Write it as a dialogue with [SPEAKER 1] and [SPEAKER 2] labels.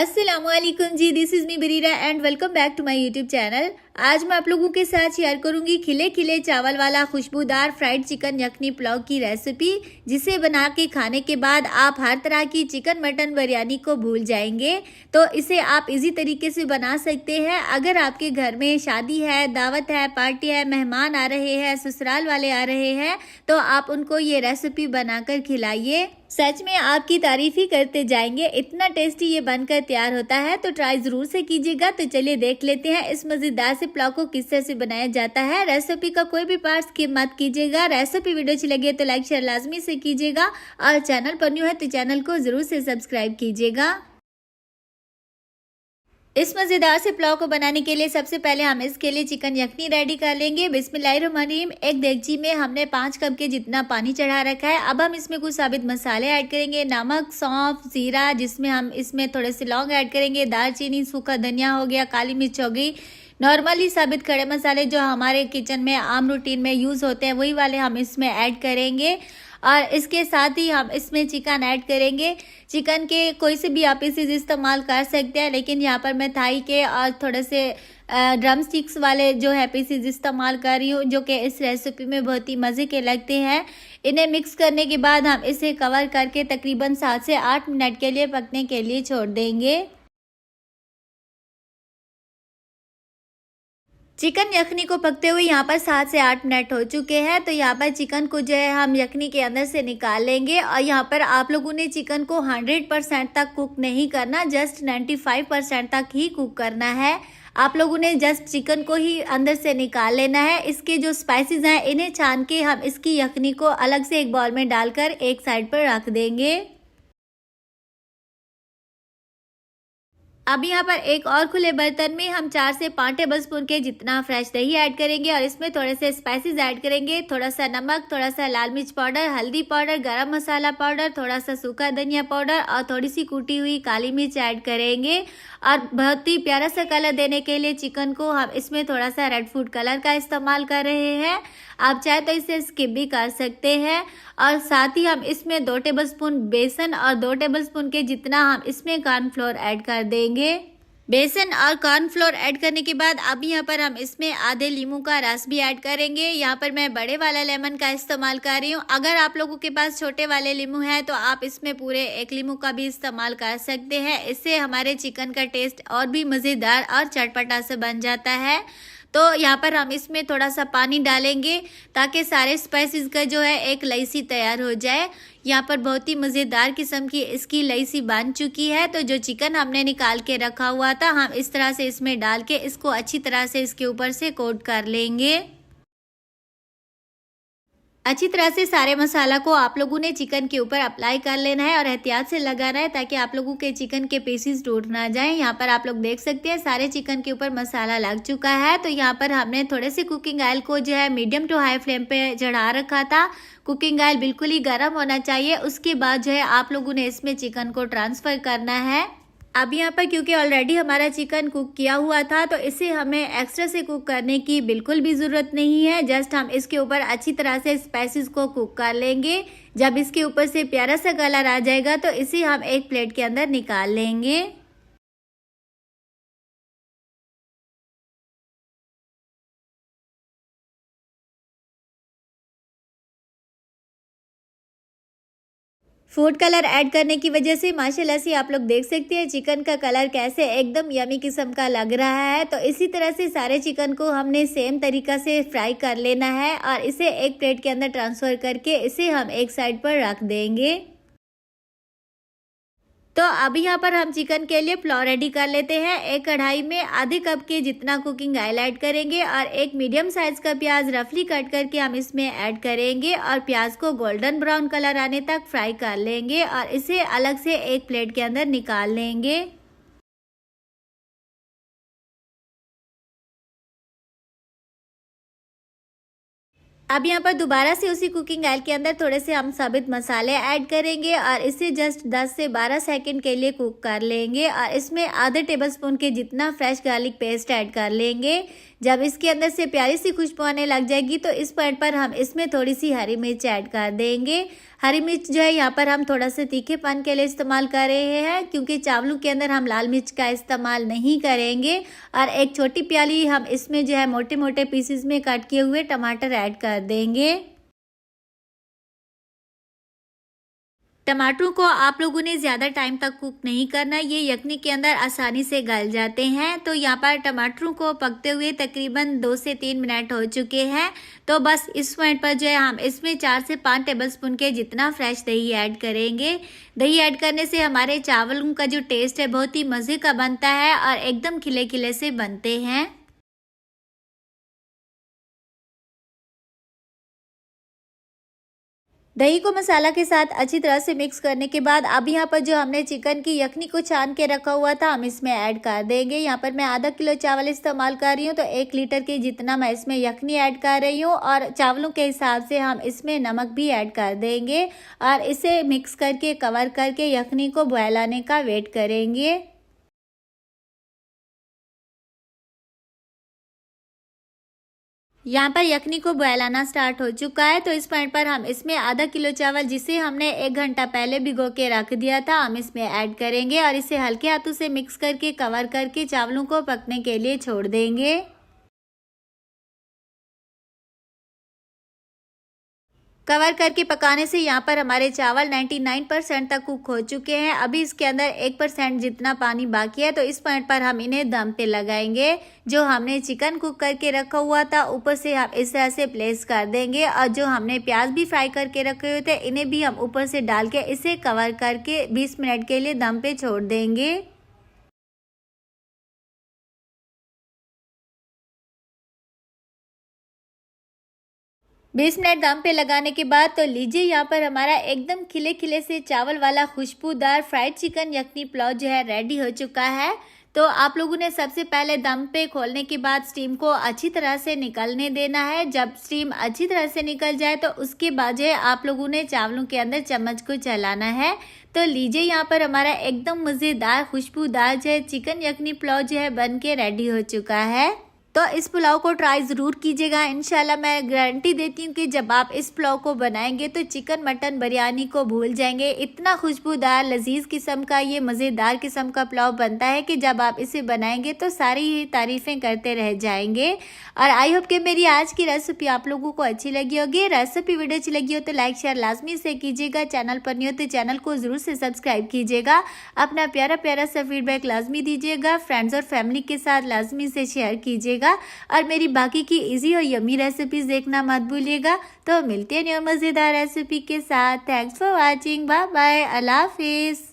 [SPEAKER 1] अस्सलामुअलैकुम जी, this is me Bareera and welcome back to my YouTube channel. आज मैं आप लोगों के साथ शेयर करूंगी खिले खिले चावल वाला खुशबूदार फ्राइड चिकन यखनी पुलाव की रेसिपी, जिसे बना के खाने के बाद आप हर तरह की चिकन मटन बिरयानी को भूल जाएंगे। तो इसे आप इजी तरीके से बना सकते हैं। अगर आपके घर में शादी है, दावत है, पार्टी है, मेहमान आ रहे हैं, ससुराल वाले आ रहे हैं, तो आप उनको ये रेसिपी बनाकर खिलाइए। सच में आपकी तारीफ ही करते जाएंगे, इतना टेस्टी ये बनकर तैयार होता है। तो ट्राई जरूर से कीजिएगा। तो चलिए देख लेते हैं इस मजेदार से पुलाव को किस तरह से बनाया जाता है। रेसिपी का कोई भी पार्ट स्किप मत कीजिएगा। रेसिपी वीडियो अच्छी लगे तो लाइक शेयर लाजमी से कीजिएगा और चैनल पर न्यू है तो चैनल को जरूर से सब्सक्राइब कीजिएगा। इस मज़ेदार से पुलाव को बनाने के लिए सबसे पहले हम इसके लिए चिकन यखनी रेडी कर लेंगे। बिस्मिल्लाहिर्रहमानिर्रहीम। एक देगची में हमने 5 कप के जितना पानी चढ़ा रखा है। अब हम इसमें कुछ साबित मसाले ऐड करेंगे, नमक, सौंफ, जीरा, जिसमें हम इसमें थोड़े से लौंग ऐड करेंगे, दालचीनी, सूखा धनिया हो गया, काली मिर्च हो गई। नॉर्मली साबित खड़े मसाले जो हमारे किचन में आम रूटीन में यूज़ होते हैं वही वाले हम इसमें ऐड करेंगे। और इसके साथ ही हम इसमें चिकन ऐड करेंगे। चिकन के कोई से भी आप पीसेज इस्तेमाल कर सकते हैं, लेकिन यहाँ पर मैं थाई के और थोड़े से ड्रम स्टिक्स वाले जो है पीसेज इस्तेमाल कर रही हूँ, जो कि इस रेसिपी में बहुत ही मज़े के लगते हैं। इन्हें मिक्स करने के बाद हम इसे कवर करके तकरीबन 7 से 8 मिनट के लिए पकने के लिए छोड़ देंगे। चिकन यखनी को पकते हुए यहाँ पर 7 से 8 मिनट हो चुके हैं। तो यहाँ पर चिकन को जो है हम यखनी के अंदर से निकाल लेंगे। और यहाँ पर आप लोगों ने चिकन को 100% तक कुक नहीं करना, जस्ट 95% तक ही कुक करना है। आप लोगों ने जस्ट चिकन को ही अंदर से निकाल लेना है। इसके जो स्पाइसेस हैं इन्हें छान के हम इसकी यखनी को अलग से एक बाउल में डालकर एक साइड पर रख देंगे। अब यहाँ पर एक और खुले बर्तन में हम 4 से 5 टेबलस्पून के जितना फ्रेश दही ऐड करेंगे और इसमें थोड़े से स्पाइसेस ऐड करेंगे। थोड़ा सा नमक, थोड़ा सा लाल मिर्च पाउडर, हल्दी पाउडर, गरम मसाला पाउडर, थोड़ा सा सूखा धनिया पाउडर और थोड़ी सी कूटी हुई काली मिर्च ऐड करेंगे। और बहुत ही प्यारा सा कलर देने के लिए चिकन को हम इसमें थोड़ा सा रेड फूड कलर का इस्तेमाल कर रहे हैं। आप चाहे तो इसे स्किप भी कर सकते हैं। और साथ ही हम इसमें 2 टेबलस्पून बेसन और 2 टेबलस्पून के जितना हम इसमें कॉर्नफ्लोर ऐड कर देंगे। बेसन और कॉर्नफ्लोर ऐड करने के बाद अब यहाँ पर हम इसमें आधे लीमू का रस भी ऐड करेंगे। यहाँ पर मैं बड़े वाला लेमन का इस्तेमाल कर रही हूँ। अगर आप लोगों के पास छोटे वाले लीमू है तो आप इसमें पूरे 1 लीमू का भी इस्तेमाल कर सकते हैं। इससे हमारे चिकन का टेस्ट और भी मज़ेदार और चटपटा से बन जाता है। तो यहाँ पर हम इसमें थोड़ा सा पानी डालेंगे ताकि सारे स्पाइसेस का जो है एक लईसी तैयार हो जाए। यहाँ पर बहुत ही मज़ेदार किस्म की इसकी लईसी बन चुकी है। तो जो चिकन हमने निकाल के रखा हुआ था हम इस तरह से इसमें डाल के इसको अच्छी तरह से इसके ऊपर से कोट कर लेंगे। अच्छी तरह से सारे मसाला को आप लोगों ने चिकन के ऊपर अप्लाई कर लेना है और एहतियात से लगाना है ताकि आप लोगों के चिकन के पीसेस टूट ना जाएं। यहाँ पर आप लोग देख सकते हैं सारे चिकन के ऊपर मसाला लग चुका है। तो यहाँ पर हमने थोड़े से कुकिंग ऑयल को जो है मीडियम टू हाई फ्लेम पे चढ़ा रखा था। कुकिंग ऑयल बिल्कुल ही गर्म होना चाहिए। उसके बाद जो है आप लोगों ने इसमें चिकन को ट्रांसफ़र करना है। अब यहाँ पर क्योंकि ऑलरेडी हमारा चिकन कुक किया हुआ था तो इसे हमें एक्स्ट्रा से कुक करने की बिल्कुल भी ज़रूरत नहीं है। जस्ट हम इसके ऊपर अच्छी तरह से स्पाइसेस को कुक कर लेंगे। जब इसके ऊपर से प्यारा सा कलर आ जाएगा तो इसे हम एक प्लेट के अंदर निकाल लेंगे। फूड कलर ऐड करने की वजह से माशाल्लाह से आप लोग देख सकते हैं चिकन का कलर कैसे एकदम यमी किस्म का लग रहा है। तो इसी तरह से सारे चिकन को हमने सेम तरीका से फ्राई कर लेना है और इसे एक प्लेट के अंदर ट्रांसफ़र करके इसे हम एक साइड पर रख देंगे। तो अभी यहाँ पर हम चिकन के लिए पुलाव रेडी कर लेते हैं। एक कढ़ाई में आधे कप के जितना कुकिंग ऑयल ऐड करेंगे और एक मीडियम साइज़ का प्याज रफली कट करके हम इसमें ऐड करेंगे और प्याज को गोल्डन ब्राउन कलर आने तक फ्राई कर लेंगे और इसे अलग से एक प्लेट के अंदर निकाल लेंगे। अब यहाँ पर दोबारा से उसी कुकिंग ऑयल के अंदर थोड़े से हम साबित मसाले ऐड करेंगे और इसे जस्ट 10 से 12 सेकंड के लिए कुक कर लेंगे और इसमें आधे टेबलस्पून के जितना फ्रेश गार्लिक पेस्ट ऐड कर लेंगे। जब इसके अंदर से प्यारी सी खुशबू आने लग जाएगी तो इस पॉइंट पर हम इसमें थोड़ी सी हरी मिर्च ऐड कर देंगे। हरी मिर्च जो है यहाँ पर हम थोड़ा सा तीखेपन के लिए इस्तेमाल कर रहे हैं, क्योंकि चावलों के अंदर हम लाल मिर्च का इस्तेमाल नहीं करेंगे। और एक छोटी प्याली हम इसमें जो है मोटे मोटे पीसेस में कट किए हुए टमाटर ऐड कर देंगे। टमाटरों को आप लोगों ने ज़्यादा टाइम तक कुक नहीं करना, ये यखनी के अंदर आसानी से गल जाते हैं। तो यहाँ पर टमाटरों को पकते हुए तकरीबन 2 से 3 मिनट हो चुके हैं। तो बस इस पॉइंट पर जो है हम इसमें 4 से 5 टेबलस्पून के जितना फ्रेश दही ऐड करेंगे। दही ऐड करने से हमारे चावलों का जो टेस्ट है बहुत ही मज़े का बनता है और एकदम खिले खिले से बनते हैं। दही को मसाला के साथ अच्छी तरह से मिक्स करने के बाद अब यहाँ पर जो हमने चिकन की यखनी को छान के रखा हुआ था हम इसमें ऐड कर देंगे। यहाँ पर मैं आधा किलो चावल इस्तेमाल कर रही हूँ, तो 1 लीटर के जितना मैं इसमें यखनी ऐड कर रही हूँ और चावलों के हिसाब से हम इसमें नमक भी ऐड कर देंगे और इसे मिक्स करके कवर करके यखनी को बॉयल आने का वेट करेंगे। यहाँ पर यखनी को बॉयल आना स्टार्ट हो चुका है। तो इस पॉइंट पर हम इसमें आधा किलो चावल जिसे हमने 1 घंटा पहले भिगो के रख दिया था हम इसमें ऐड करेंगे और इसे हल्के हाथों से मिक्स करके कवर करके चावलों को पकने के लिए छोड़ देंगे। कवर करके पकाने से यहाँ पर हमारे चावल 99% तक कुक हो चुके हैं। अभी इसके अंदर 1% जितना पानी बाकी है, तो इस पॉइंट पर हम इन्हें दम पे लगाएंगे। जो हमने चिकन कुक करके रखा हुआ था ऊपर से हम इस तरह से प्लेस कर देंगे और जो हमने प्याज भी फ्राई करके रखे हुए थे इन्हें भी हम ऊपर से डाल के इसे कवर करके 20 मिनट के लिए दम पे छोड़ देंगे। 20 मिनट दम पे लगाने के बाद तो लीजिए यहाँ पर हमारा एकदम खिले खिले से चावल वाला खुशबूदार फ्राइड चिकन यखनी पुलाव जो है रेडी हो चुका है। तो आप लोगों ने सबसे पहले दम पे खोलने के बाद स्टीम को अच्छी तरह से निकलने देना है। जब स्टीम अच्छी तरह से निकल जाए तो उसके बाद जो है आप लोगों ने चावलों के अंदर चम्मच को चलाना है। तो लीजिए यहाँ पर हमारा एकदम मज़ेदार खुशबूदार जो है चिकन यखनी पुलाव जो है बन के रेडी हो चुका है। तो इस पुलाव को ट्राई ज़रूर कीजिएगा। इंशाल्लाह मैं गारंटी देती हूँ कि जब आप इस पुलाव को बनाएंगे तो चिकन मटन बिरयानी को भूल जाएंगे। इतना खुशबूदार लजीज किस्म का ये मज़ेदार किस्म का पुलाव बनता है कि जब आप इसे बनाएंगे तो सारी ही तारीफ़ें करते रह जाएंगे। और आई होप कि मेरी आज की रेसिपी आप लोगों को अच्छी लगी होगी। रेसिपी वीडियो अच्छी लगी हो तो लाइक शेयर लाजमी से कीजिएगा। चैनल पर नहीं हो तो चैनल को ज़रूर से सब्सक्राइब कीजिएगा। अपना प्यारा प्यारा सा फीडबैक लाजमी दीजिएगा। फ्रेंड्स और फैमिली के साथ लाजमी से शेयर कीजिएगा और मेरी बाकी की इजी और यम्मी रेसिपीज देखना मत भूलिएगा। तो मिलते हैं न्यू मज़ेदार रेसिपी के साथ। Thanks for watching. Bye bye. अल्लाह हाफिज़।